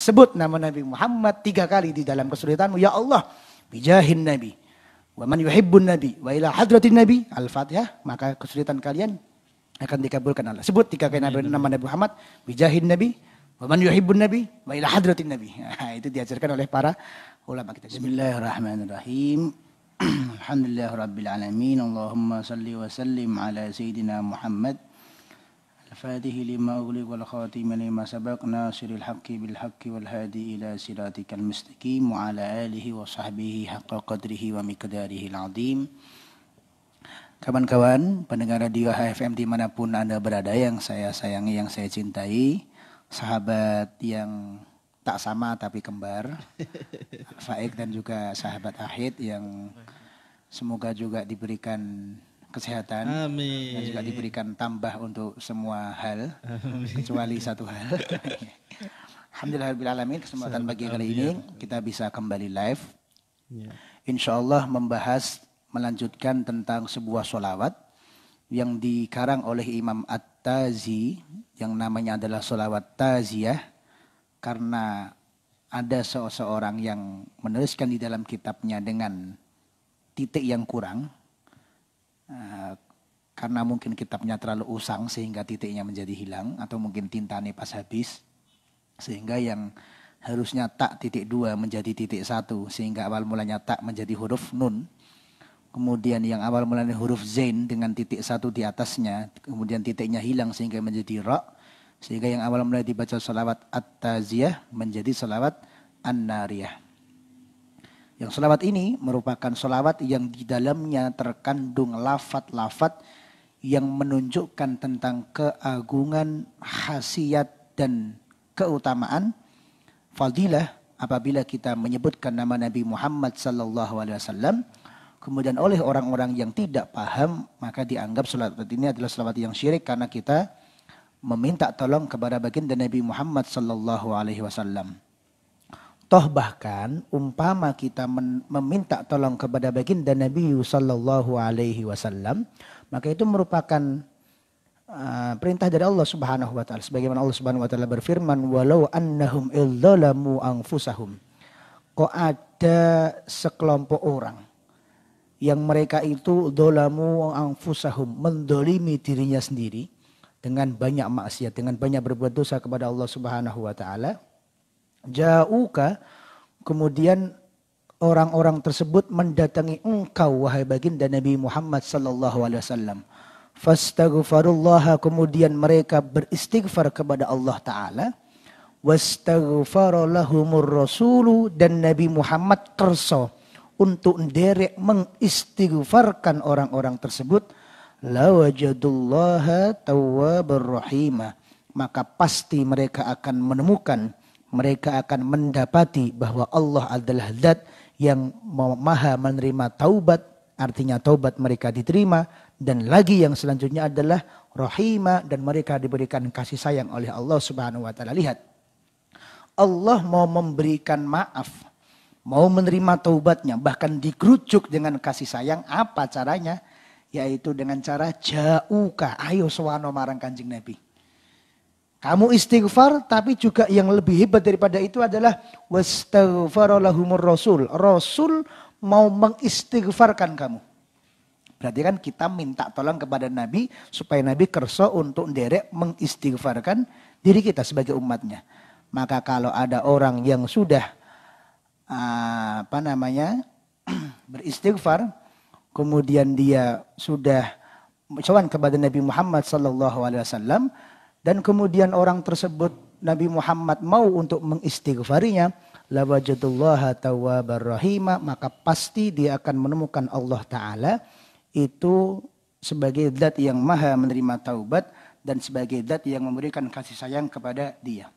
Sebut nama Nabi Muhammad 3 kali di dalam kesulitanmu. Ya Allah, bijahin Nabi. Wa man yuhibbun Nabi. Wa ila hadratin Nabi. Al-Fatihah. Maka kesulitan kalian akan dikabulkan Allah. Sebut 3 kali nama Nabi Muhammad. Bijahin Nabi. Wa man yuhibbun Nabi. Wa ila hadratin Nabi. Nah, itu diajarkan oleh para ulama kita. Bismillahirrahmanirrahim. Alhamdulillahirrabbilalamin. Allahumma salli wa sallim ala Sayyidina Muhammad. الفاتح لما أغلق والخاتم لما سبق ناصر الحق بالحق والهادي إلى صراطك المستقيم وعلى آله وصحبه حق قدره ومقداره العظيم. Kawan-kawan pendengar radio HFM dimanapun Anda berada, yang saya sayangi, yang saya cintai, sahabat yang tak sama tapi kembar, Faik dan juga sahabat Ahid yang semoga juga diberikan kesehatan. Amin. Dan juga diberikan tambah untuk semua hal. Amin. Kecuali satu hal. Alhamdulillahirrahmanirrahim. Kesempatan pagi kali ini kita bisa kembali live. Ya. Insya Allah melanjutkan tentang sebuah sholawat yang dikarang oleh Imam At-Tazi yang namanya adalah sholawat Taziyah, karena ada seseorang yang menuliskan di dalam kitabnya dengan titik yang kurang. Karena mungkin kitabnya terlalu usang sehingga titiknya menjadi hilang, atau mungkin tintanya pas habis sehingga yang harusnya tak titik 2 menjadi titik 1, sehingga awal mulanya tak menjadi huruf nun, kemudian yang awal mulanya huruf zain dengan titik 1 di atasnya, kemudian titiknya hilang sehingga menjadi ra, sehingga yang awal mulanya dibaca sholawat At-Taziyah menjadi sholawat An-Nariyah. Yang sholawat ini merupakan sholawat yang di dalamnya terkandung lafat-lafat yang menunjukkan tentang keagungan, khasiat dan keutamaan, fadilah apabila kita menyebutkan nama Nabi Muhammad SAW. Kemudian oleh orang-orang yang tidak paham, maka dianggap sholawat ini adalah sholawat yang syirik karena kita meminta tolong kepada baginda Nabi Muhammad SAW. Toh bahkan umpama kita meminta tolong kepada baginda Nabi sallallahu alaihi wasallam, maka itu merupakan perintah dari Allah Subhanahu wa taala. Sebagaimana Allah Subhanahu wa taala berfirman, "Walau annahum idzalamu anfusahum." Kok ada sekelompok orang yang mereka itu dzalamu anfusahum, mendolimi dirinya sendiri dengan banyak maksiat, dengan banyak berbuat dosa kepada Allah Subhanahu wa taala. Ja'uka, kemudian orang-orang tersebut mendatangi engkau wahai baginda Nabi Muhammad sallallahu alaihi wasallam. Fastaghfirullah, kemudian mereka beristighfar kepada Allah taala. Wastaghfara lahumur rasulu, dan Nabi Muhammad kersa untuk nderek mengistighfarkan orang-orang tersebut. La wajadullaha tawwabar rahimah, maka pasti mereka akan menemukan, mereka akan mendapati bahwa Allah adalah zat yang maha menerima taubat, artinya taubat mereka diterima, dan lagi yang selanjutnya adalah rahimah, dan mereka diberikan kasih sayang oleh Allah Subhanahu wa taala. Lihat, Allah mau memberikan maaf, mau menerima taubatnya, bahkan dikerucuk dengan kasih sayang. Apa caranya? Yaitu dengan cara ja'uka, ayo sawano marang Kanjeng Nabi. Kamu istighfar, tapi juga yang lebih hebat daripada itu adalah wastaghfara lahumur rasul. Rasul mau mengistighfarkan kamu. Berarti kan kita minta tolong kepada Nabi supaya Nabi kersa untuk nderek mengistighfarkan diri kita sebagai umatnya. Maka kalau ada orang yang sudah beristighfar, kemudian dia sudah sowan kepada Nabi Muhammad SAW, dan kemudian orang tersebut Nabi Muhammad mau untuk mengistighfarinya, la wajadullaha tawwabar rahimah, maka pasti dia akan menemukan Allah Ta'ala itu sebagai zat yang maha menerima taubat dan sebagai zat yang memberikan kasih sayang kepada dia.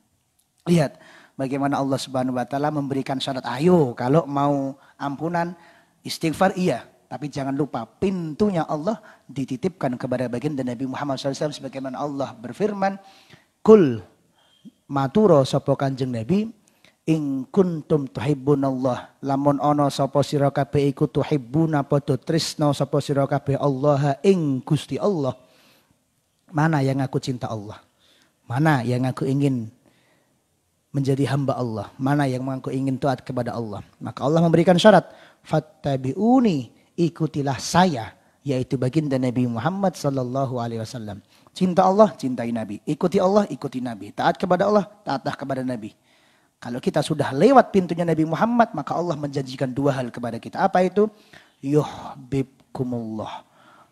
Lihat bagaimana Allah Subhanahu wa taala memberikan syarat, ayo kalau mau ampunan istighfar iya, tapi jangan lupa pintunya Allah dititipkan kepada baginda Nabi Muhammad SAW, sebagaimana Allah berfirman, kul maturo sapa Kanjeng Nabi, in kuntum tuhibbunallah, lamun ana sapa sira kabeh iku tuhibbuna padha tresna sapa sira kabeh Allah ing Gusti Allah. Mana yang aku cinta Allah? Mana yang aku ingin menjadi hamba Allah, mana yang mengaku ingin taat kepada Allah, maka Allah memberikan syarat, fattabi'uni, ikutilah saya, yaitu baginda Nabi Muhammad sallallahu alaihi wasallam. Cinta Allah, cintai Nabi. Ikuti Allah, ikuti Nabi. Taat kepada Allah, taatlah kepada Nabi. Kalau kita sudah lewat pintunya Nabi Muhammad, maka Allah menjanjikan dua hal kepada kita. Apa itu? Yuhibbukumullah.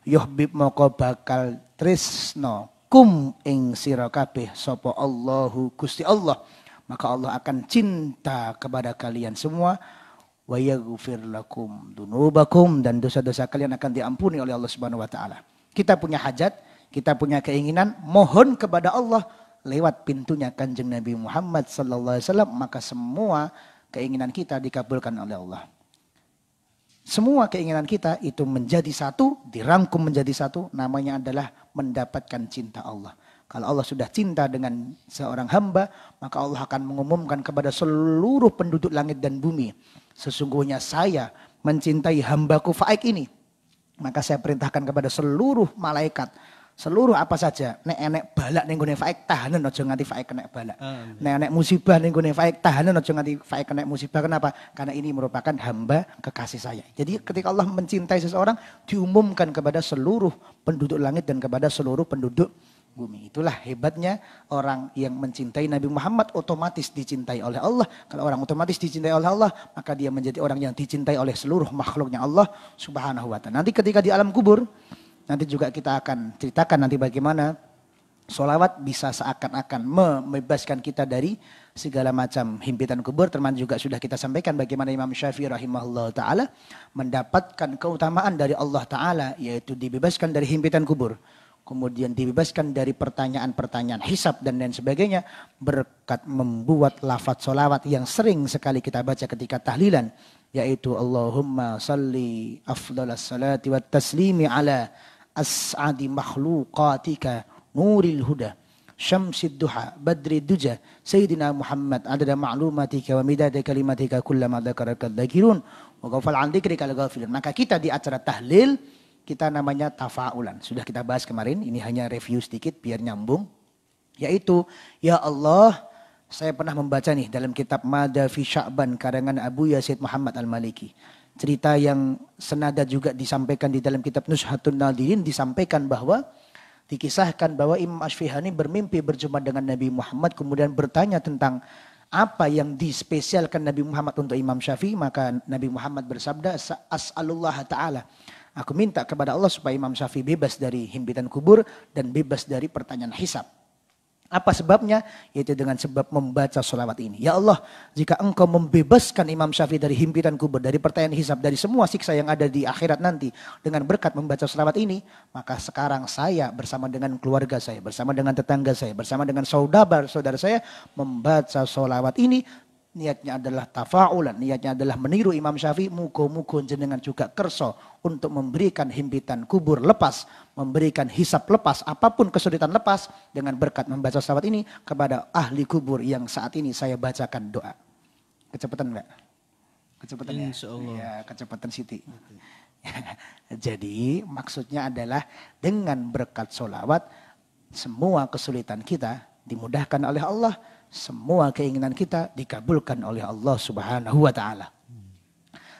Yuhbib moko bakal tresno kum ing sira kabeh sapa Allahu Gusti Allah. Maka Allah akan cinta kepada kalian semua. Wa yaghfir lakum dunubakum, dan dosa-dosa kalian akan diampuni oleh Allah Subhanahu wa taala. Kita punya hajat, kita punya keinginan, mohon kepada Allah lewat pintunya Kanjeng Nabi Muhammad sallallahu alaihi wasallam, maka semua keinginan kita dikabulkan oleh Allah. Semua keinginan kita itu menjadi satu, dirangkum menjadi satu, namanya adalah mendapatkan cinta Allah. Kalau Allah sudah cinta dengan seorang hamba, maka Allah akan mengumumkan kepada seluruh penduduk langit dan bumi, sesungguhnya saya mencintai hambaku Faik ini. Maka saya perintahkan kepada seluruh malaikat, seluruh apa saja, nek enek balak ning gone Faik tahanan aja nganti Faik kena balak. Nek enek musibah ning gone Faik tahanan aja nganti Faik kena musibah. Kenapa? Karena ini merupakan hamba kekasih saya. Jadi ketika Allah mencintai seseorang, diumumkan kepada seluruh penduduk langit dan kepada seluruh penduduk bumi. Itulah hebatnya orang yang mencintai Nabi Muhammad, otomatis dicintai oleh Allah. Kalau orang otomatis dicintai oleh Allah, maka dia menjadi orang yang dicintai oleh seluruh makhluknya Allah Subhanahu wa ta'ala. Nanti ketika di alam kubur, nanti juga kita akan ceritakan nanti bagaimana sholawat bisa seakan-akan membebaskan kita dari segala macam himpitan kubur. Termasuk juga sudah kita sampaikan bagaimana Imam Syafi'i rahimahullah ta'ala mendapatkan keutamaan dari Allah ta'ala, yaitu dibebaskan dari himpitan kubur. Kemudian dibebaskan dari pertanyaan-pertanyaan hisab dan lain sebagainya berkat membuat lafaz sholawat yang sering sekali kita baca ketika tahlilan, yaitu Allahumma salli afdalas salati wat taslimi ala as'adi makhluqatika nuril huda syamsid duha badri duja sayyidina Muhammad adada ma'lumatika wa midada kalimatika kullama dzakaraka dzakirun wa ghafal an dzikrika al-ghafilun. Maka kita di acara tahlil kita namanya tafaulan. Sudah kita bahas kemarin, ini hanya review sedikit biar nyambung. Yaitu, ya Allah, saya pernah membaca nih dalam kitab Mada fi Sya'ban karangan Abu Yazid Muhammad Al-Maliki. Cerita yang senada juga disampaikan di dalam kitab Nuzhatun Nadirin, disampaikan bahwa, dikisahkan bahwa Imam Asfihani bermimpi berjumpa dengan Nabi Muhammad, kemudian bertanya tentang apa yang dispesialkan Nabi Muhammad untuk Imam Syafi'i. Maka Nabi Muhammad bersabda, as'alullah ta'ala, aku minta kepada Allah supaya Imam Syafi'i bebas dari himpitan kubur dan bebas dari pertanyaan hisab. Apa sebabnya? Yaitu dengan sebab membaca sholawat ini. Ya Allah, jika engkau membebaskan Imam Syafi'i dari himpitan kubur, dari pertanyaan hisab, dari semua siksa yang ada di akhirat nanti, dengan berkat membaca sholawat ini, maka sekarang saya bersama dengan keluarga saya, bersama dengan tetangga saya, bersama dengan saudara saya, membaca sholawat ini, niatnya adalah tafaulan, niatnya adalah meniru Imam Syafi'i, muga-muga jenengan juga kerso untuk memberikan himpitan kubur lepas, memberikan hisab lepas, apapun kesulitan lepas dengan berkat membaca sholawat ini kepada ahli kubur yang saat ini saya bacakan doa. Kecepatan enggak? Kecepatan ya? Insyaallah. Ya, kecepatan Siti. Jadi maksudnya adalah dengan berkat sholawat semua kesulitan kita dimudahkan oleh Allah. Semua keinginan kita dikabulkan oleh Allah Subhanahu wa ta'ala.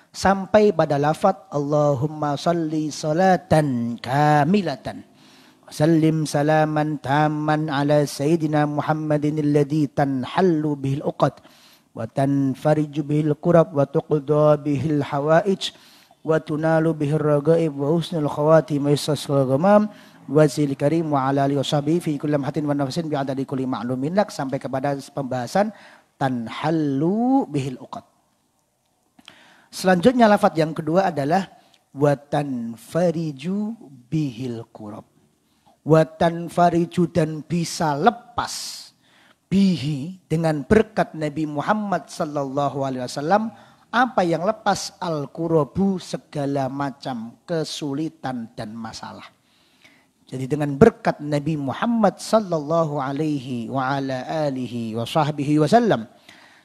Sampai pada lafaz Allahumma salli salatan kamilatan sallim salaman tamman ala sayyidina Muhammadin alladhi tanhallu bihil uqad wa tanfariju bihil kurab wa tuqda bihil hawaij wa tunalu bihil ragaib wa husnul khawatim wa yassul ghamam wazil karim wa ala alihi washabihi fi kulli lamhatin wa nafsin bi adadi kulli ma'lumin lak, sampai kepada pembahasan tanhallu bihil uqad. Selanjutnya lafaz yang kedua adalah wa tanfariju bihil kurab. Wa tanfariju, dan bisa lepas bihi, dengan berkat Nabi Muhammad sallallahu alaihi wasallam, apa yang lepas? Al-kurabu, segala macam kesulitan dan masalah. Jadi dengan berkat Nabi Muhammad sallallahu alaihi wa ala alihi wa sahbihi wasallam,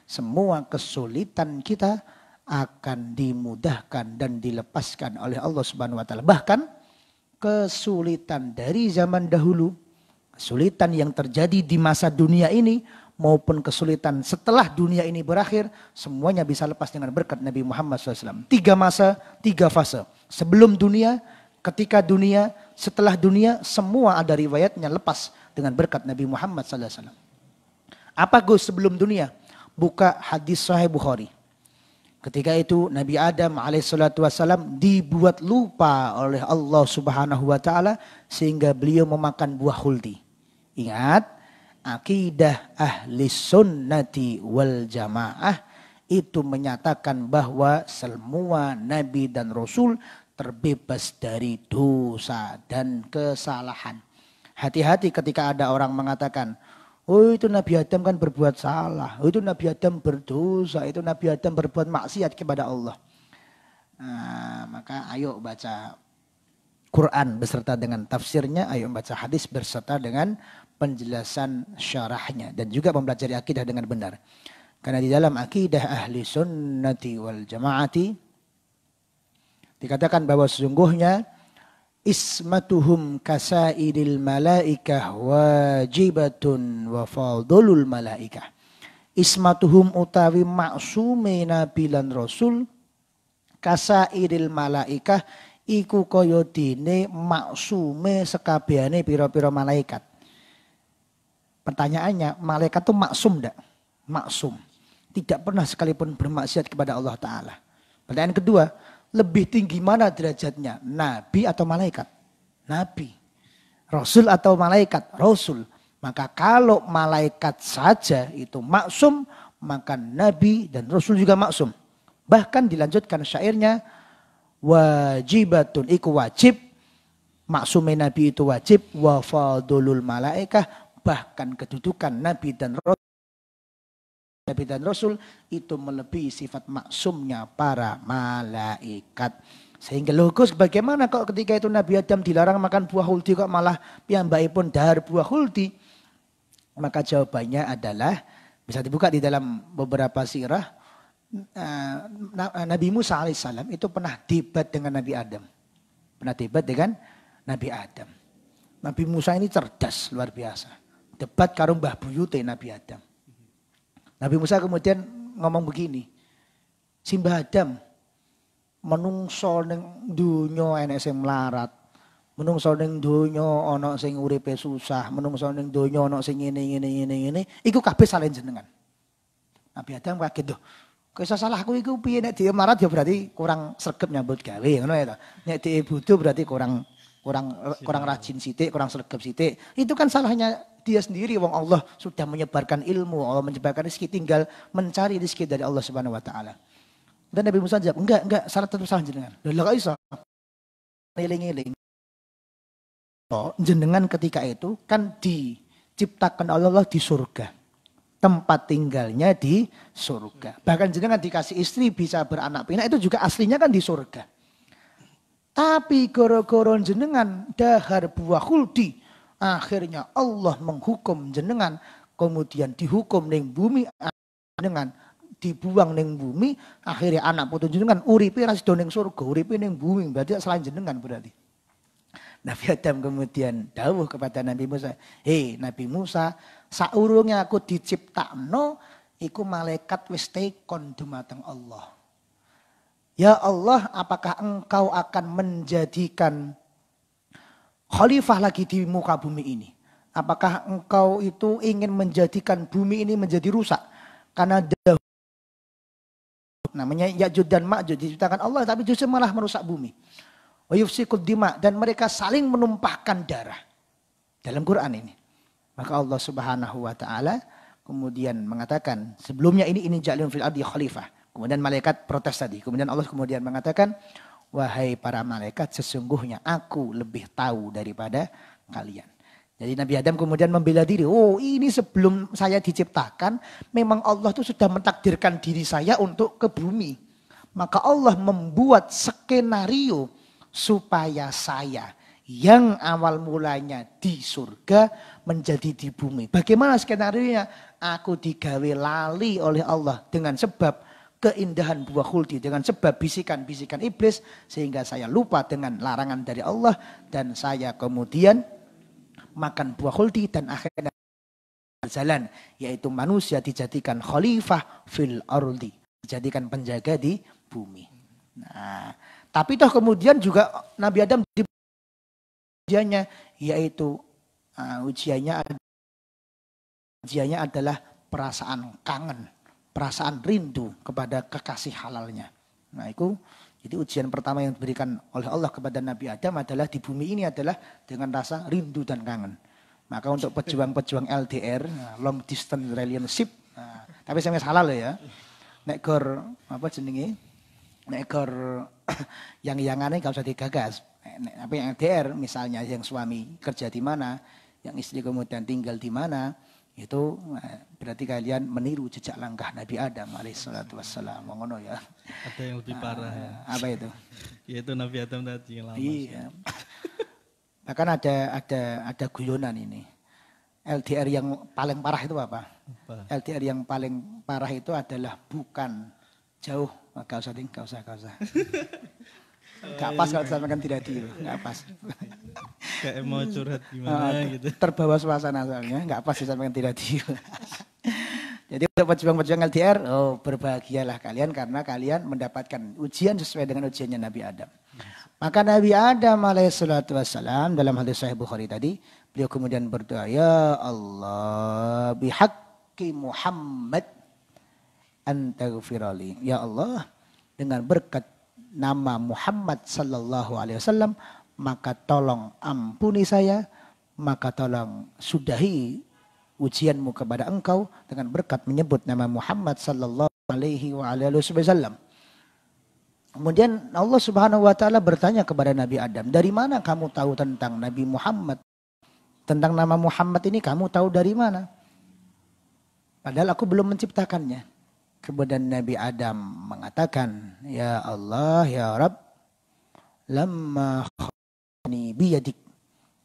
semua kesulitan kita akan dimudahkan dan dilepaskan oleh Allah Subhanahu wa taala. Bahkan kesulitan dari zaman dahulu, kesulitan yang terjadi di masa dunia ini maupun kesulitan setelah dunia ini berakhir, semuanya bisa lepas dengan berkat Nabi Muhammad SAW. 3 masa, 3 fase. Sebelum dunia, ketika dunia, setelah dunia, semua ada riwayatnya lepas dengan berkat Nabi Muhammad SAW. Apa Gus sebelum dunia? Buka hadis Sahih Bukhari. Ketika itu Nabi Adam alaihissalam dibuat lupa oleh Allah Subhanahu wa taala sehingga beliau memakan buah khuldi. Ingat, akidah ahli sunnati wal jamaah itu menyatakan bahwa semua nabi dan rasul terbebas dari dosa dan kesalahan. Hati-hati ketika ada orang mengatakan, oh itu Nabi Adam kan berbuat salah. Oh itu Nabi Adam berdosa. Itu Nabi Adam berbuat maksiat kepada Allah. Nah, maka ayo baca Quran beserta dengan tafsirnya. Ayo baca hadis beserta dengan penjelasan syarahnya. Dan juga mempelajari akidah dengan benar. Karena di dalam akidah ahli sunnati wal jamaati dikatakan bahwa sesungguhnya ismatuhum kasaidil malaikah wajibatun wa fadlul malaikah. Ismatuhum utawi maksume nabi lan rasul kasaidil malaikah iku kaya dene maksume sekabehane pira-pira malaikat. Pertanyaannya, malaikat itu maksum enggak? Maksum. Tidak pernah sekalipun bermaksiat kepada Allah Ta'ala. Pertanyaan kedua, lebih tinggi mana derajatnya? Nabi atau malaikat? Nabi. Rasul atau malaikat? Rasul. Maka kalau malaikat saja itu maksum, maka Nabi dan Rasul juga maksum. Bahkan dilanjutkan syairnya, wajibatun iku wajib, maksumnya Nabi itu wajib, wa fadlul malaikah, bahkan kedudukan Nabi dan Rasul itu melebihi sifat maksumnya para malaikat. Sehingga logos bagaimana kalau ketika itu Nabi Adam dilarang makan buah huldi kok malah piyambakipun dahar buah huldi? Maka jawabannya adalah bisa dibuka di dalam beberapa sirah. Nabi Musa alaihissalam itu pernah debat dengan Nabi Adam. Pernah debat dengan Nabi Adam. Nabi Musa ini cerdas luar biasa. Debat karo Mbah Buyute Nabi Adam. Nabi Musa kemudian ngomong begini, Simbah Adam, menungso ning donya enek sing melarat, menungso ning donya ana sing uripe susah, menungso ning donya ana sing ngene, iku kabeh saleh jenengan. Nabi Adam kaget tuh. Kisah salahku iku piye nek dhewe melarat ya berarti kurang sregep nyambut gawe ngono ya to. Nek dhewe butuh berarti kurang rajin sithik, kurang sregep sithik. Itu kan salahnya dia sendiri, wong Allah sudah menyebarkan ilmu, Allah menyebarkan rezeki, tinggal mencari rezeki dari Allah Subhanahu wa taala. Dan Nabi Musa jawab, enggak, salah tetap salah jenengan. Lha kok iso? Eling-eling. Jenengan ketika itu kan diciptakan oleh Allah di surga. Tempat tinggalnya di surga. Bahkan jenengan dikasih istri bisa beranak pinak itu juga aslinya kan di surga. Tapi gara-gara jenengan dahar buah khuldi, akhirnya Allah menghukum jenengan, kemudian dihukum ning bumi jenengan, dibuang ning bumi, akhirnya anak putu jenengan uripe ra sida ning surga, uripe ning bumi, berarti selain jenengan berarti. Nabi Adam kemudian dawuh kepada Nabi Musa, "Hei Nabi Musa, saurunge aku diciptakno iku malaikat wis tekon dumateng Allah. Ya Allah, apakah engkau akan menjadikan khalifah lagi di muka bumi ini? Apakah engkau itu ingin menjadikan bumi ini menjadi rusak? Karena namanya Ya'juj dan Ma'juj diciptakan Allah tapi justru malah merusak bumi. Wa yufsikud dima, dan mereka saling menumpahkan darah. Dalam Quran ini. Maka Allah Subhanahu wa taala kemudian mengatakan, sebelumnya ini ja'ilun fil ardi khalifah. Kemudian malaikat protes tadi. Kemudian Allah kemudian mengatakan, wahai para malaikat, sesungguhnya aku lebih tahu daripada kalian. Jadi Nabi Adam kemudian membela diri. Oh, ini sebelum saya diciptakan, memang Allah itu sudah mentakdirkan diri saya untuk ke bumi. Maka Allah membuat skenario supaya saya yang awal mulanya di surga menjadi di bumi. Bagaimana skenario-nya? Aku digawe lali oleh Allah dengan sebab keindahan buah khuldi, dengan sebab bisikan-bisikan iblis, sehingga saya lupa dengan larangan dari Allah dan saya kemudian makan buah khuldi dan akhirnya berjalan, yaitu manusia dijadikan khalifah fil ardi, dijadikan penjaga di bumi. Nah, tapi toh kemudian juga Nabi Adam di ujiannya, yaitu ujiannya adalah perasaan kangen, perasaan rindu kepada kekasih halalnya. Nah, itu jadi ujian pertama yang diberikan oleh Allah kepada Nabi Adam adalah di bumi ini adalah dengan rasa rindu dan kangen. Maka untuk pejuang-pejuang LDR, long distance relationship, tapi saya salah loh ya. Nek gor apa jenenge? Nek gor yang-yangane gak usah digagas. Apa yang LDR misalnya yang suami kerja di mana, yang istri kemudian tinggal di mana, itu berarti kalian meniru jejak langkah Nabi Adam alaihissalatu wassalam. Ngono ya. Ada yang lebih parah ya. Apa itu? Yaitu Nabi Adam tadi yang lama. Iya. Bahkan ada guyonan ini. LDR yang paling parah itu apa? LDR yang paling parah itu adalah bukan jauh. Gak usah. Gak pas kalau disampaikan tidak adil. Gak pas. Kayak mau curhat gimana gitu. Terbawa suasana soalnya. Gak pas disampaikan tidak adil. Jadi untuk pejuang-pejuang LDR, berbahagialah kalian karena kalian mendapatkan ujian sesuai dengan ujiannya Nabi Adam. Maka Nabi Adam alaihissalatu wassalam dalam hadis Sahih Bukhari tadi, beliau kemudian berdoa, ya Allah bihaqqi Muhammad antaghfirali. Ya Allah, dengan berkat nama Muhammad sallallahu alaihi wasallam, maka tolong ampuni saya, maka tolong sudahi ujianmu kepada engkau dengan berkat menyebut nama Muhammad sallallahu alaihi wasallam. Kemudian Allah Subhanahu wa taala bertanya kepada Nabi Adam, "Dari mana kamu tahu tentang Nabi Muhammad? Tentang nama Muhammad ini kamu tahu dari mana?" Padahal aku belum menciptakannya. Kemudian Nabi Adam mengatakan, "Ya Allah, ya Rabb, lamma khalaqani biyadik."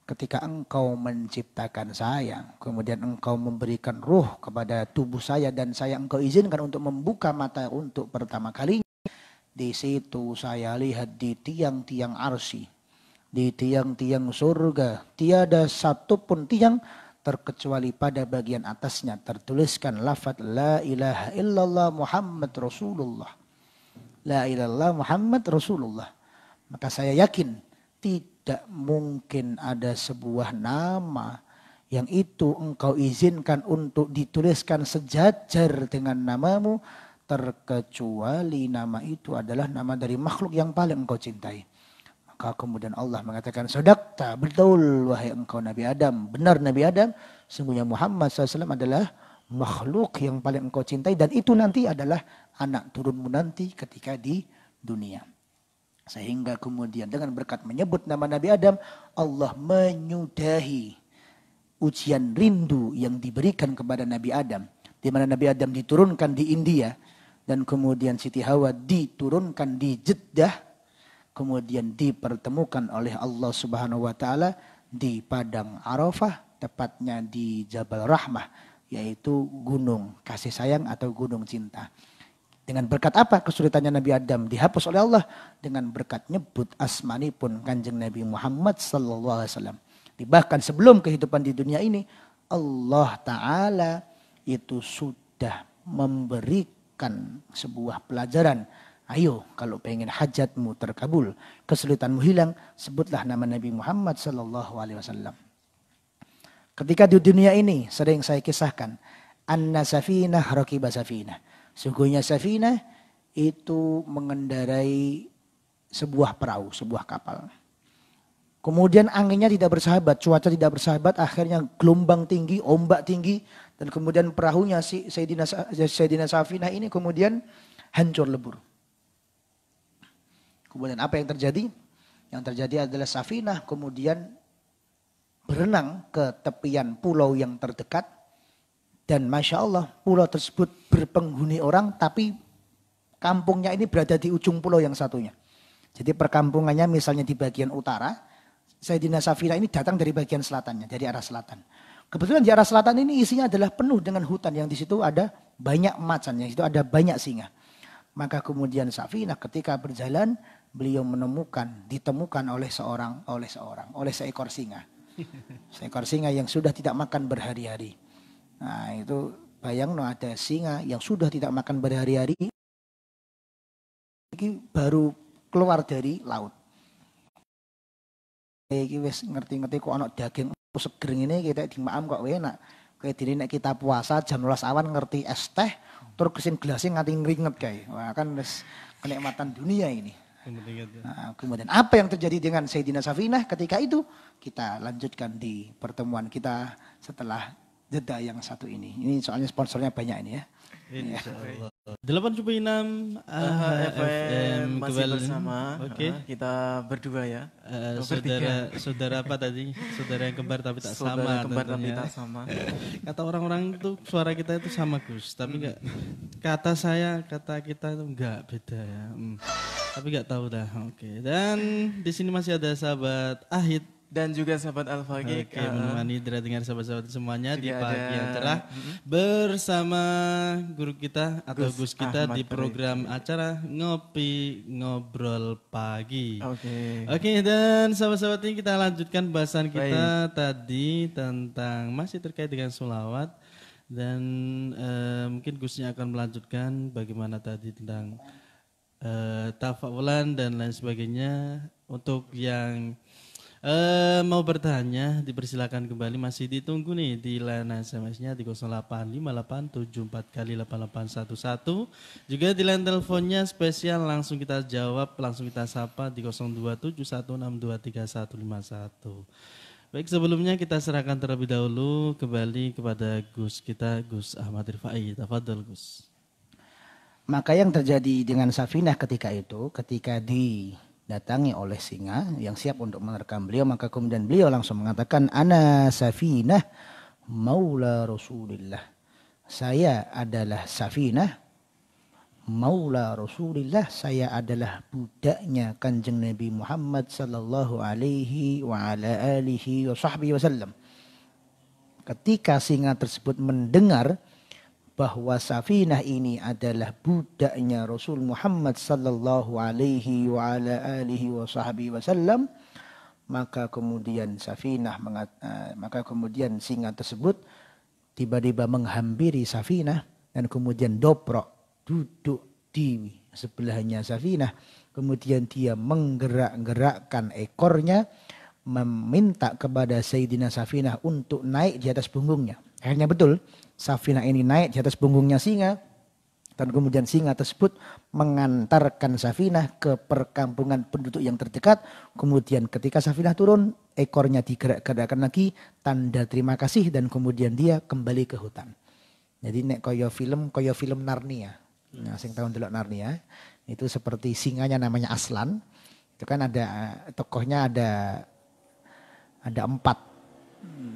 Ketika engkau menciptakan saya, kemudian engkau memberikan ruh kepada tubuh saya dan saya engkau izinkan untuk membuka mata untuk pertama kalinya. Di situ saya lihat di tiang-tiang arsy, di tiang-tiang surga, tiada satupun tiang terkecuali pada bagian atasnya tertuliskan lafaz la ilaha illallah Muhammad Rasulullah. La ilaha illallah Muhammad Rasulullah. Maka saya yakin tidak mungkin ada sebuah nama yang itu engkau izinkan untuk dituliskan sejajar dengan namamu, terkecuali nama itu adalah nama dari makhluk yang paling engkau cintai. Maka kemudian Allah mengatakan, "Sadaqta, betul wahai engkau Nabi Adam." Benar Nabi Adam, sungguhnya Muhammad SAW adalah makhluk yang paling engkau cintai. Dan itu nanti adalah anak turunmu nanti ketika di dunia. Sehingga kemudian dengan berkat menyebut nama Nabi Adam, Allah menyudahi ujian rindu yang diberikan kepada Nabi Adam. Di mana Nabi Adam diturunkan di India. Dan kemudian Siti Hawa diturunkan di Jeddah. Kemudian dipertemukan oleh Allah Subhanahu wa taala di padang Arafah, tepatnya di Jabal Rahmah, yaitu gunung kasih sayang atau gunung cinta. Dengan berkat apa kesulitannya Nabi Adam dihapus oleh Allah? Dengan berkat nyebut asmani pun Kanjeng Nabi Muhammad sallallahu alaihi wasallam. Bahkan sebelum kehidupan di dunia ini, Allah taala itu sudah memberikan sebuah pelajaran. Ayo, kalau pengen hajatmu terkabul, kesulitanmu hilang, sebutlah nama Nabi Muhammad sallallahu alaihi wasallam. Ketika di dunia ini sering saya kisahkan, anna safinah rakiba safinah. Sungguhnya safinah itu mengendarai sebuah perahu, sebuah kapal. Kemudian anginnya tidak bersahabat, cuaca tidak bersahabat, akhirnya gelombang tinggi, ombak tinggi, dan kemudian perahunya si Sayyidina Safinah ini kemudian hancur lebur. Kemudian apa yang terjadi? Yang terjadi adalah Safinah kemudian berenang ke tepian pulau yang terdekat. Dan Masya Allah pulau tersebut berpenghuni orang, tapi kampungnya ini berada di ujung pulau yang satunya. Jadi perkampungannya misalnya di bagian utara, Sayyidina Safinah ini datang dari bagian selatannya, dari arah selatan. Kebetulan di arah selatan ini isinya adalah penuh dengan hutan, yang di situ ada banyak macan, yang di situ ada banyak singa. Maka kemudian Safinah ketika berjalan, beliau ditemukan oleh seekor singa. Seekor singa yang sudah tidak makan berhari-hari. Nah itu bayang ada singa yang sudah tidak makan berhari-hari, ini baru keluar dari laut. Iki wis ngerti-ngerti kok ana daging seger ini kita di maam kok enak. Kayak diri nek kita puasa jam 12 awan ngerti es teh terus kesin gelasnya nganti ngeringet kayak. Wah kan wis kenikmatan dunia ini. Nah, kemudian apa yang terjadi dengan Sayyidina Safinah ketika itu kita lanjutkan di pertemuan kita setelah jeda yang satu ini. Ini soalnya sponsornya banyak ini ya. Insyaallah. 8.6 FM masih kembali bersama. Oke. Kita berdua ya. Saudara apa tadi? Saudara yang kembar tapi tak Saudara sama. kembar tapi tak sama. Kata orang-orang itu suara kita itu sama Gus, tapi enggak. Kata kita itu enggak beda ya. Tapi enggak tahu dah. Oke. Dan di sini masih ada sahabat Ahid dan juga sahabat Al-Faqih. Oke, menemani dengar sahabat-sahabat semuanya di pagi yang cerah bersama guru kita atau Gus kita di program acara Ngopi Ngobrol Pagi. Oke, dan sahabat-sahabat ini kita lanjutkan bahasan kita tadi tentang masih terkait dengan sholawat dan mungkin Gusnya akan melanjutkan bagaimana tadi tentang tafaulan dan lain sebagainya. Untuk yang mau bertanya dipersilakan kembali, masih ditunggu nih di line SMS-nya di 085874 kali 8811. Juga di line teleponnya spesial langsung kita jawab, langsung kita sapa di 0271623151. Baik, sebelumnya kita serahkan terlebih dahulu kembali kepada Gus kita, Gus Ahmad Rifai. Tafadhol Gus. Maka yang terjadi dengan Safinah ketika itu, ketika didatangi oleh singa yang siap untuk menerkam beliau, maka kemudian beliau langsung mengatakan, Ana Safinah Maula Rasulillah. Saya adalah Safinah Maula Rasulillah. Saya adalah budaknya Kanjeng Nabi Muhammad sallallahu alaihi wa ala alihi wa sahbihi wasallam. Ketika singa tersebut mendengar bahwa Safinah ini adalah budaknya Rasul Muhammad sallallahu alaihi wa ala alihi wa sahbihi wasallam, maka kemudian singa tersebut tiba-tiba menghampiri Safinah dan kemudian dobrok duduk di sebelahnya Safinah, kemudian dia menggerak-gerakkan ekornya meminta kepada Sayyidina Safinah untuk naik di atas punggungnya. Akhirnya betul Safinah ini naik di atas punggungnya singa dan kemudian singa tersebut mengantarkan Safinah ke perkampungan penduduk yang terdekat. Kemudian ketika Safinah turun, ekornya digerak-gerakkan lagi tanda terima kasih dan kemudian dia kembali ke hutan. Jadi nek koyo film Narnia. Nah, sing tahun delok Narnia itu seperti singanya namanya Aslan. Itu kan ada tokohnya ada 4.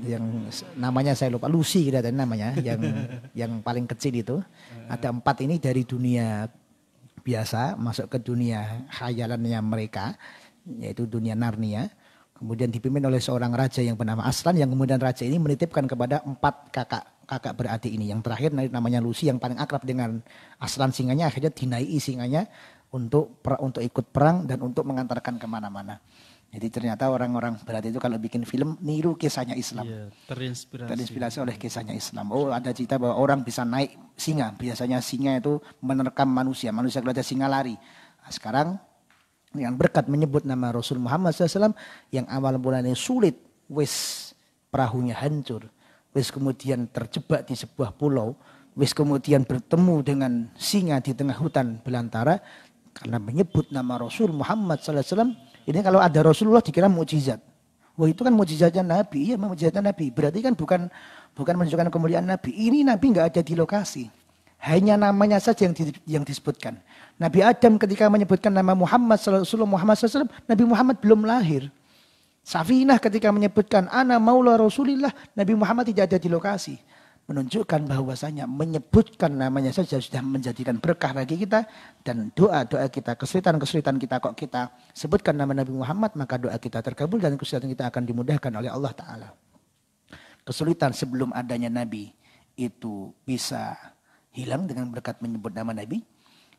Yang namanya saya lupa, Lucy gitu namanya, yang paling kecil itu. Ada 4 ini dari dunia biasa masuk ke dunia khayalannya mereka, yaitu dunia Narnia. Kemudian dipimpin oleh seorang raja yang bernama Aslan, yang kemudian raja ini menitipkan kepada 4 kakak beradik ini. Yang terakhir namanya Lucy yang paling akrab dengan Aslan singanya, akhirnya dinaiki singanya untuk ikut perang dan untuk mengantarkan kemana-mana. Jadi ternyata orang-orang berarti itu kalau bikin film niru kisahnya Islam. Iya, terinspirasi oleh kisahnya Islam. Oh, ada cerita bahwa orang bisa naik singa. Biasanya singa itu menerkam manusia. Manusia kalau ada singa lari. Nah, sekarang dengan berkat menyebut nama Rasul Muhammad SAW yang awal mulanya sulit, wis perahunya hancur, wis kemudian terjebak di sebuah pulau, wis kemudian bertemu dengan singa di tengah hutan belantara karena menyebut nama Rasul Muhammad SAW. Ini kalau ada Rasulullah dikira mukjizat. Wah itu kan mukjizatnya Nabi. Iya mukjizatnya Nabi. Berarti kan bukan menunjukkan kemuliaan Nabi. Ini Nabi nggak ada di lokasi. Hanya namanya saja yang disebutkan. Nabi Adam ketika menyebutkan nama Muhammad SAW, Nabi Muhammad belum lahir. Safinah ketika menyebutkan Ana Maula Rasulillah, Nabi Muhammad tidak ada di lokasi. Menunjukkan bahwasanya menyebutkan namanya saja sudah menjadikan berkah bagi kita. Dan doa-doa kita, kesulitan-kesulitan kita kok kita sebutkan nama Nabi Muhammad, maka doa kita terkabul dan kesulitan kita akan dimudahkan oleh Allah Ta'ala. Kesulitan sebelum adanya Nabi itu bisa hilang dengan berkat menyebut nama Nabi.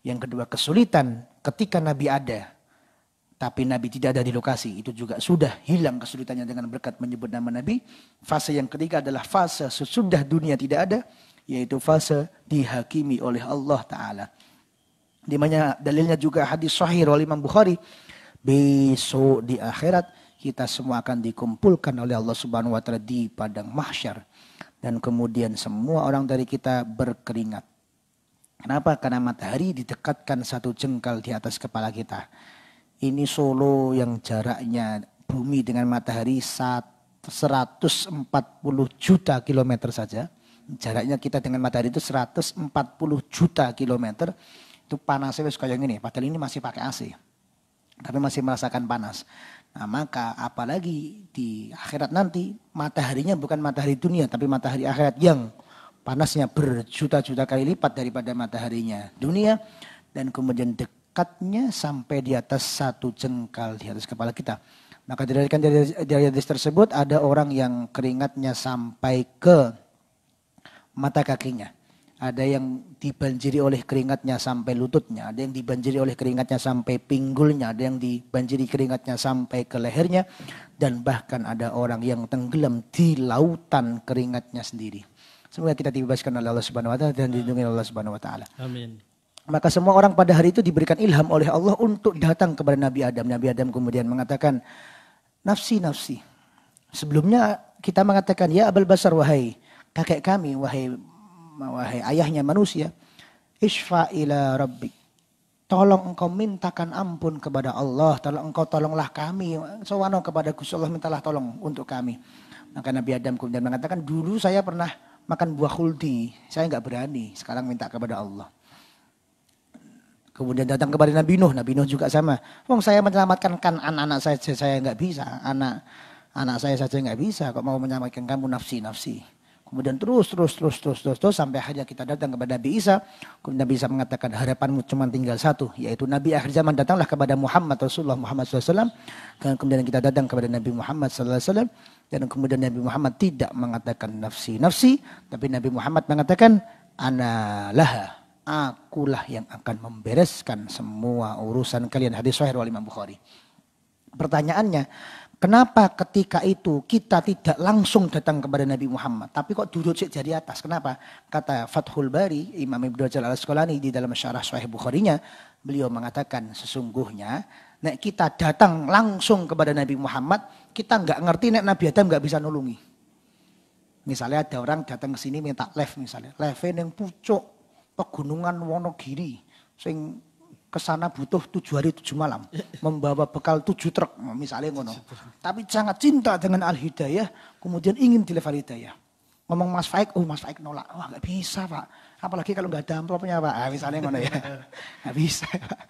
Yang kedua, kesulitan ketika Nabi ada, tapi Nabi tidak ada di lokasi. Itu juga sudah hilang kesulitannya dengan berkat menyebut nama Nabi. Fase yang ketiga adalah fase sesudah dunia tidak ada, yaitu fase dihakimi oleh Allah Ta'ala. Di mana dalilnya juga hadis sahih oleh Imam Bukhari. Besok di akhirat kita semua akan dikumpulkan oleh Allah Subhanahu wa taala di padang mahsyar, dan kemudian semua orang dari kita berkeringat. Kenapa? Karena matahari didekatkan 1 jengkal di atas kepala kita. Ini Solo yang jaraknya bumi dengan matahari 140 juta kilometer saja. Jaraknya kita dengan matahari itu 140 juta kilometer. Itu panasnya kayak gini. Padahal ini masih pakai AC. Tapi masih merasakan panas. Nah, maka apalagi di akhirat nanti mataharinya bukan matahari dunia, tapi matahari akhirat yang panasnya berjuta-juta kali lipat daripada mataharinya dunia. Dan kemudian dekatnya sampai di atas 1 jengkal di atas kepala kita. Maka dari hadis tersebut ada orang yang keringatnya sampai ke mata kakinya. Ada yang dibanjiri oleh keringatnya sampai lututnya. Ada yang dibanjiri oleh keringatnya sampai pinggulnya. Ada yang dibanjiri keringatnya sampai ke lehernya. Dan bahkan ada orang yang tenggelam di lautan keringatnya sendiri. Semoga kita dibebaskan oleh Allah Subhanahu wa taala dan dilindungi oleh Allah Subhanahu wa taala. Amin. Maka semua orang pada hari itu diberikan ilham oleh Allah untuk datang kepada Nabi Adam. Nabi Adam kemudian mengatakan, nafsi, nafsi. Sebelumnya kita mengatakan, ya Abul Basar, wahai kakek kami, wahai ayahnya manusia, isfa ila rabbik. Tolong engkau mintakan ampun kepada Allah. Tolonglah kami. Sowano kepada Gusti Allah, mintalah tolong untuk kami. Maka Nabi Adam kemudian mengatakan, dulu saya pernah makan buah khuldi. Saya enggak berani. Sekarang minta kepada Allah. Kemudian datang kepada Nabi Nuh. Nabi Nuh juga sama. Wong saya menyelamatkan kan anak-anak saya enggak bisa. Anak saya saja enggak bisa. Kok mau menyelamatkan kamu, nafsi, nafsi. Kemudian terus sampai akhirnya kita datang kepada Nabi Isa. Kemudian Nabi Isa mengatakan harapanmu cuma tinggal satu, yaitu Nabi akhir zaman datanglah kepada Muhammad Rasulullah Muhammad SAW. Dan kemudian kita datang kepada Nabi Muhammad SAW. Dan kemudian Nabi Muhammad tidak mengatakan nafsi, nafsi. Tapi Nabi Muhammad mengatakan ana laha. Akulah yang akan membereskan semua urusan kalian. Hadis sahih riwayat Imam Bukhari. Pertanyaannya, kenapa ketika itu kita tidak langsung datang kepada Nabi Muhammad, tapi kok duduk di atas? Kenapa? Kata Fathul Bari, Imam Ibnu Hajar Al-Asqalani di dalam syarah Sahih Bukharinya, beliau mengatakan sesungguhnya, nek kita datang langsung kepada Nabi Muhammad, kita nggak ngerti nek Nabi Adam nggak bisa nulungi. Misalnya ada orang datang ke sini minta live misalnya, live yang pucuk pegunungan Wonogiri, sing kesana butuh 7 hari 7 malam, membawa bekal 7 truk misalnya ngono. Tapi sangat cinta dengan Al-Hidayah, kemudian ingin deliver Hidayah. Ngomong Mas Faik, oh Mas Faik nolak, wah nggak bisa Pak. Apalagi kalau nggak ada amplopnya Pak, misalnya ngono ya, nggak bisa Pak.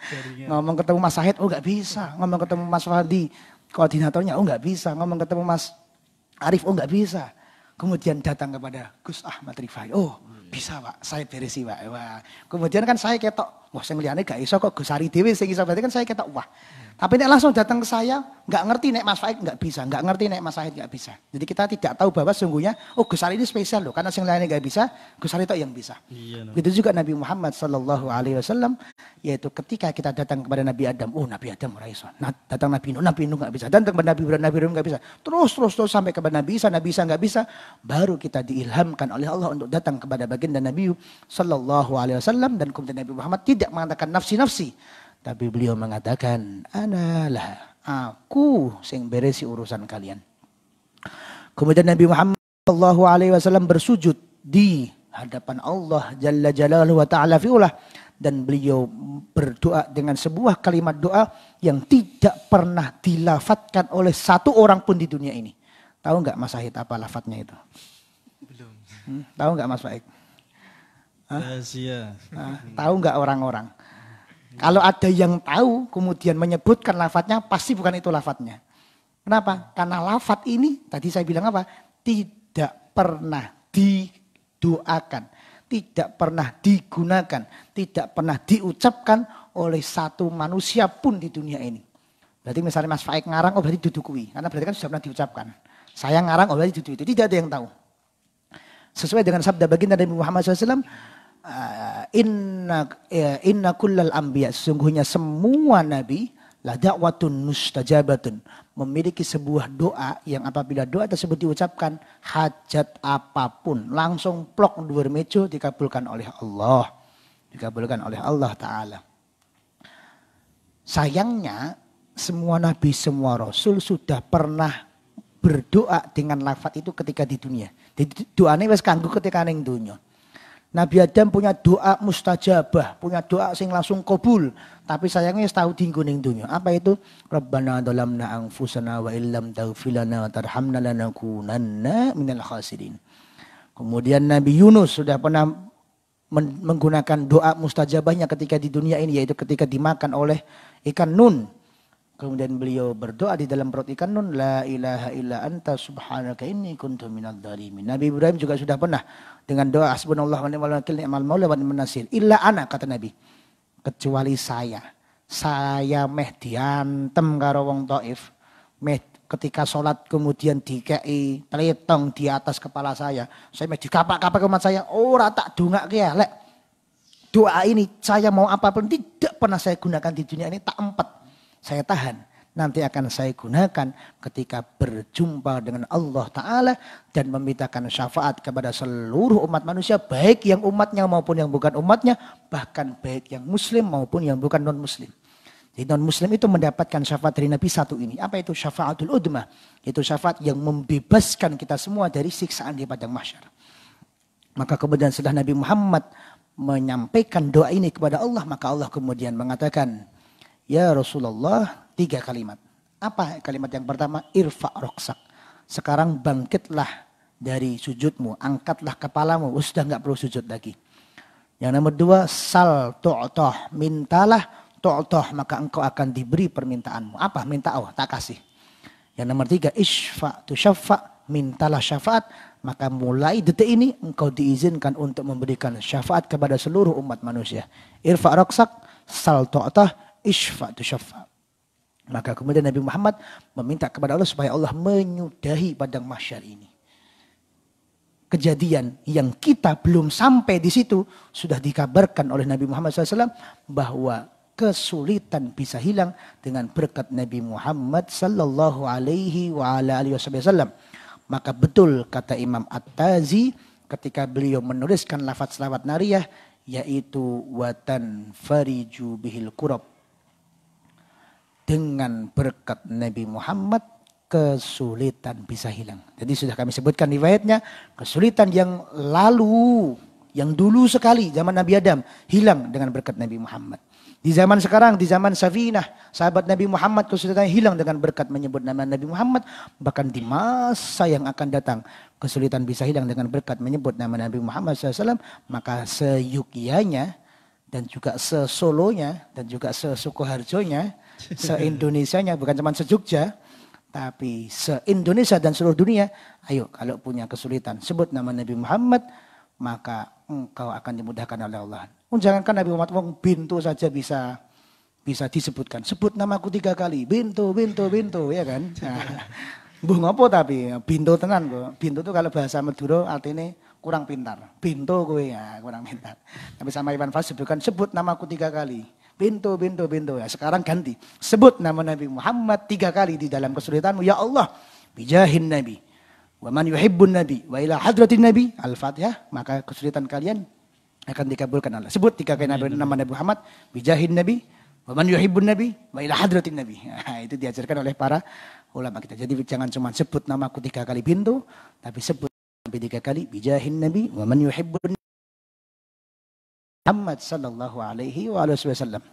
Ngomong ketemu Mas Sahid, oh nggak bisa. Ngomong ketemu Mas Fadi, koordinatornya, oh nggak bisa. Ngomong ketemu Mas Arif, oh nggak bisa. Kemudian datang kepada Gus Ahmad Rifai, oh bisa Pak, saya beresi Pak. Wah. Kemudian kan saya ketok, wah sing liyane gak iso kok Gus Ari dhewe sing iso, berarti kan saya ketok wah. Tapi nek langsung datang ke saya, enggak ngerti nek Mas Faik enggak bisa, enggak ngerti nek Mas Sahid enggak bisa. Jadi kita tidak tahu bahwa sungguhnya oh Gus Ari ini spesial loh, karena sing lainnya enggak bisa, Gus Ari itu yang bisa. Iya, begitu juga Nabi Muhammad sallallahu alaihi wasallam, yaitu ketika kita datang kepada Nabi Adam, oh Nabi Adam ora iso. Nah, datang Nabi Nuh enggak bisa. Datang kepada Nabi Ibrahim enggak bisa. Terus sampai kepada Nabi Isa enggak bisa. Baru kita diilhamkan oleh Allah untuk datang kepada baginda Nabi sallallahu alaihi wasallam, dan kemudian Nabi Muhammad tidak mengatakan nafsi-nafsi, tapi beliau mengatakan analah, aku sing beresi urusan kalian. Kemudian Nabi Muhammad sallallahu alaihi wasallam bersujud di hadapan Allah jalla jalaluhu wa ta'ala fi'ulah, dan beliau berdoa dengan sebuah kalimat doa yang tidak pernah dilafatkan oleh satu orang pun di dunia ini. Tahu enggak Mas Sahid apa lafadznya itu? Belum. Tahu enggak Mas Faik? Rahasia. Tahu enggak orang-orang? Kalau ada yang tahu kemudian menyebutkan lafadznya, pasti bukan itu lafadznya. Kenapa? Karena lafadz ini tadi saya bilang apa? Tidak pernah didoakan, tidak pernah digunakan, tidak pernah diucapkan oleh satu manusia pun di dunia ini. Berarti misalnya Mas Faik ngarang, oh berarti dudukui, karena berarti kan sudah pernah diucapkan. Saya ngarang, oh berarti duduk itu. Tidak ada yang tahu. Sesuai dengan sabda baginda Nabi Muhammad SAW, inna kullal anbiya, sesungguhnya semua nabi la da'watun mustajabatun, memiliki sebuah doa yang apabila doa tersebut diucapkan, hajat apapun langsung plok dhuwur meja dikabulkan oleh Allah. Dikabulkan oleh Allah Ta'ala. Sayangnya semua nabi, semua rasul sudah pernah berdoa dengan lafaz itu ketika di dunia. Doanya wis kanggo ketika ning dunia. Nabi Adam punya doa mustajabah, punya doa sing langsung kabul, tapi sayangnya tahu dienggo ning dunya. Apa itu? Rabbana dzalamna anfusana wa illam taghfir lana wa tarhamna lanakunanna minal khasirin. Kemudian Nabi Yunus sudah pernah menggunakan doa mustajabahnya ketika di dunia ini, yaitu ketika dimakan oleh ikan nun. Kemudian beliau berdoa di dalam perut ikan nun, la ilaha illa anta subhanaka inni kuntu minadh dhalimin. Nabi Ibrahim juga sudah pernah dengan doa hasbunallahu wa ni'mal wakil ni'mal maula wa ni'man nasir. Illa ana, kata Nabi, kecuali saya. Saya meh diantem karo wong Taif. Meh ketika sholat kemudian dikei teletong di atas kepala saya. Saya meh dikapak-kapak umat saya. Ora tak dongake elek. Doa ini saya mau apapun tidak pernah saya gunakan di dunia ini, tak empet. Saya tahan, nanti akan saya gunakan ketika berjumpa dengan Allah Ta'ala dan memintakan syafaat kepada seluruh umat manusia, baik yang umatnya maupun yang bukan umatnya, bahkan baik yang muslim maupun yang bukan non muslim. Jadi non muslim itu mendapatkan syafaat dari Nabi satu ini. Apa itu? Syafaatul udmah. Itu syafaat yang membebaskan kita semua dari siksaan di padang mahsyar. Maka kemudian setelah Nabi Muhammad menyampaikan doa ini kepada Allah, maka Allah kemudian mengatakan, ya Rasulullah, 3 kalimat. Apa kalimat yang pertama? Irfa' roksak. Sekarang bangkitlah dari sujudmu. Angkatlah kepalamu. Sudah enggak perlu sujud lagi. Yang nomor 2, sal tu'toh. Mintalah tu'toh. Maka engkau akan diberi permintaanmu. Apa? Minta Allah, tak kasih. Yang nomor 3, isfa' tu syafa'. Mintalah syafaat. Maka mulai detik ini engkau diizinkan untuk memberikan syafaat kepada seluruh umat manusia. Irfa' roksak. Sal tu'toh. Isfa' tu syafa'. Maka kemudian Nabi Muhammad meminta kepada Allah supaya Allah menyudahi padang mahsyar ini. Kejadian yang kita belum sampai di situ sudah dikabarkan oleh Nabi Muhammad SAW bahwa kesulitan bisa hilang dengan berkat Nabi Muhammad sallallahu alaihi wasallam. Maka betul kata Imam At-Tazi ketika beliau menuliskan lafaz selawat nariyah, yaitu watan fariju bihil kurab. Dengan berkat Nabi Muhammad kesulitan bisa hilang. Jadi sudah kami sebutkan riwayatnya, kesulitan yang lalu, yang dulu sekali zaman Nabi Adam hilang dengan berkat Nabi Muhammad. Di zaman sekarang, di zaman Safinah, sahabat Nabi Muhammad kesulitan hilang dengan berkat menyebut nama Nabi Muhammad. Bahkan di masa yang akan datang kesulitan bisa hilang dengan berkat menyebut nama Nabi Muhammad SAW. Maka seyukianya dan juga sesolonya dan juga sesukoharjonya, se-Indonesianya, bukan cuma se-Jogja, tapi se-Indonesia dan seluruh dunia. Ayo kalau punya kesulitan sebut nama Nabi Muhammad, maka engkau akan dimudahkan oleh Allah. Jangankan Nabi Muhammad, bintu saja bisa disebutkan. Sebut namaku 3 kali, bintu, ya kan. Buh ngopo tapi bintu tenan kok. Bintu itu kalau bahasa Madura artinya kurang pintar. Bintu kowe ya kurang pintar. Tapi sama Iwan Fals sebutkan, sebut namaku 3 kali. Bintu. Ya, sekarang ganti. Sebut nama Nabi Muhammad 3 kali di dalam kesulitanmu. Ya Allah, bijahin Nabi. Wa man yuhibbun Nabi. Wa ila hadratin Nabi. Al-Fatihah. Maka kesulitan kalian akan dikabulkan Allah. Sebut 3 kali nama Nabi Muhammad. Bijahin Nabi. Wa man yuhibbun Nabi. Wa ila hadratin Nabi. Nah, itu diajarkan oleh para ulama kita. Jadi jangan cuma sebut namaku 3 kali bintu. Tapi sebut sampai 3 kali. Bijahin Nabi. Wa man yuhibbun Muhammad sallallahu alaihi wasallam.